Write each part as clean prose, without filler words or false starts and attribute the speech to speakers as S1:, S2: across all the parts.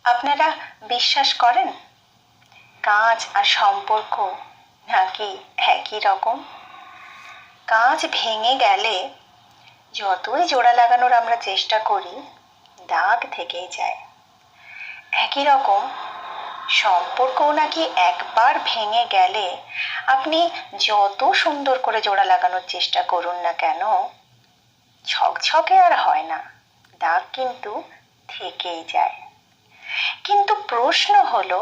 S1: আপনারা বিশ্বাস করেন কাঁচ আর সম্পর্ক নাকি একই রকম? কাঁচ ভেঙে গেলে যতই জোড়া লাগানোর আমরা চেষ্টা করি দাগ থেকেই যায়। একই রকম সম্পর্কও নাকি একবার ভেঙে গেলে আপনি যত সুন্দর করে জোড়া লাগানোর চেষ্টা করুন না কেন ছকছকে আর হয় না, দাগ কিন্তু থেকেই যায়। কিন্তু প্রশ্ন হলো,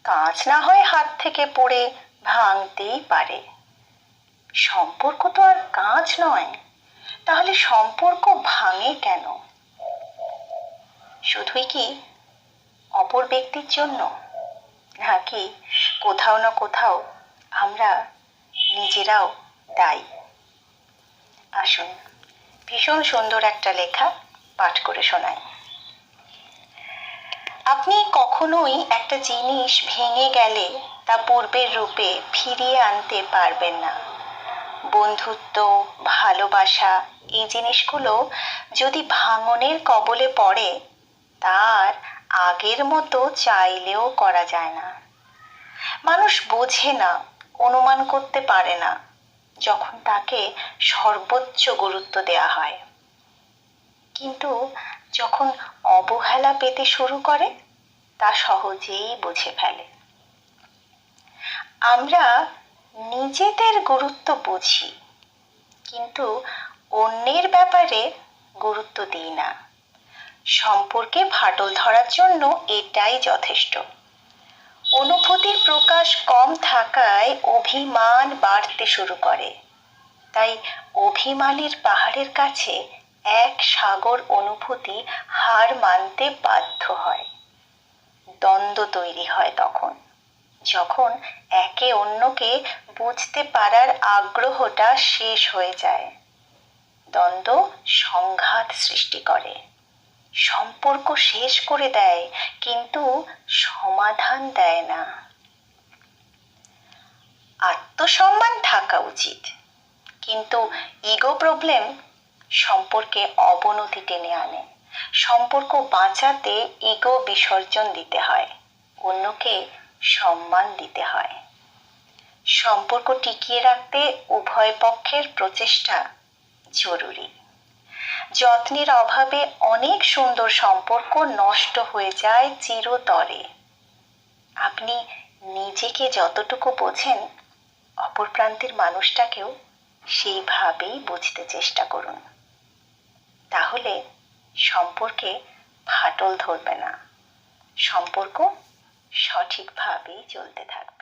S1: কাঁচ না হয় হাত থেকে পড়ে ভাঙতেই পারে, সম্পর্ক তো আর কাঁচ নয়। তাহলে সম্পর্ক ভাঙে কেন? শুধুই কি অপর ব্যক্তির জন্য, নাকি কোথাও না কোথাও আমরা নিজেরাও দায়ী? আসুন ভীষণ সুন্দর একটা লেখা পাঠ করে শোনাই। আপনি কখনোই একটা জিনিস ভেঙে গেলে তা পূর্বের রূপে ফিরিয়ে আনতে পারবেন না। বন্ধুত্ব, ভালোবাসা, এই জিনিসগুলো যদি ভাঙনের কবলে পড়ে তার আগের মতো চাইলেও করা যায় না। মানুষ বোঝে না, অনুমান করতে পারে না যখন তাকে সর্বোচ্চ গুরুত্ব দেয়া হয়, কিন্তু যখন অবহেলা পেতে শুরু করে তা সহজেই বুঝে ফেলে। আমরা নিজেদের গুরুত্ব বুঝি, কিন্তু অন্যের ব্যাপারে গুরুত্ব দিই না। সম্পর্কে ফাটল ধরার জন্য এটাই যথেষ্ট। অনুভূতির প্রকাশ কম থাকায় অভিমান বাড়তে শুরু করে। তাই অভিমানের পাহাড়ের কাছে এক সাগর অনুভূতি হার মানতে বাধ্য হয়। দ্বন্দ্ব তৈরি হয় তখন, যখন একে অন্যকে বুঝতে পারার আগ্রহটা শেষ হয়ে যায়। দ্বন্দ্ব সংঘাত সৃষ্টি করে, সম্পর্ক শেষ করে দেয়, কিন্তু সমাধান দেয় না। আত্মসম্মান থাকা উচিত, কিন্তু ইগো প্রবলেম সম্পর্কে অবনতি টেনে আনে। সম্পর্ক বাঁচাতে ইগো বিসর্জন দিতে হয়, অন্যকে সম্মান দিতে হয়। সম্পর্ক টিকিয়ে রাখতে উভয় পক্ষের প্রচেষ্টা জরুরি। যত্নের অভাবে অনেক সুন্দর সম্পর্ক নষ্ট হয়ে যায় চিরতরে। আপনি নিজেকে যতটুকু বোঝেন অপর প্রান্তের মানুষটাকেও সেইভাবেই বুঝতে চেষ্টা করুন, তাহলে সম্পর্কে ফাটল ধরবে না, সম্পর্ক সঠিকভাবেই চলতে থাকবে।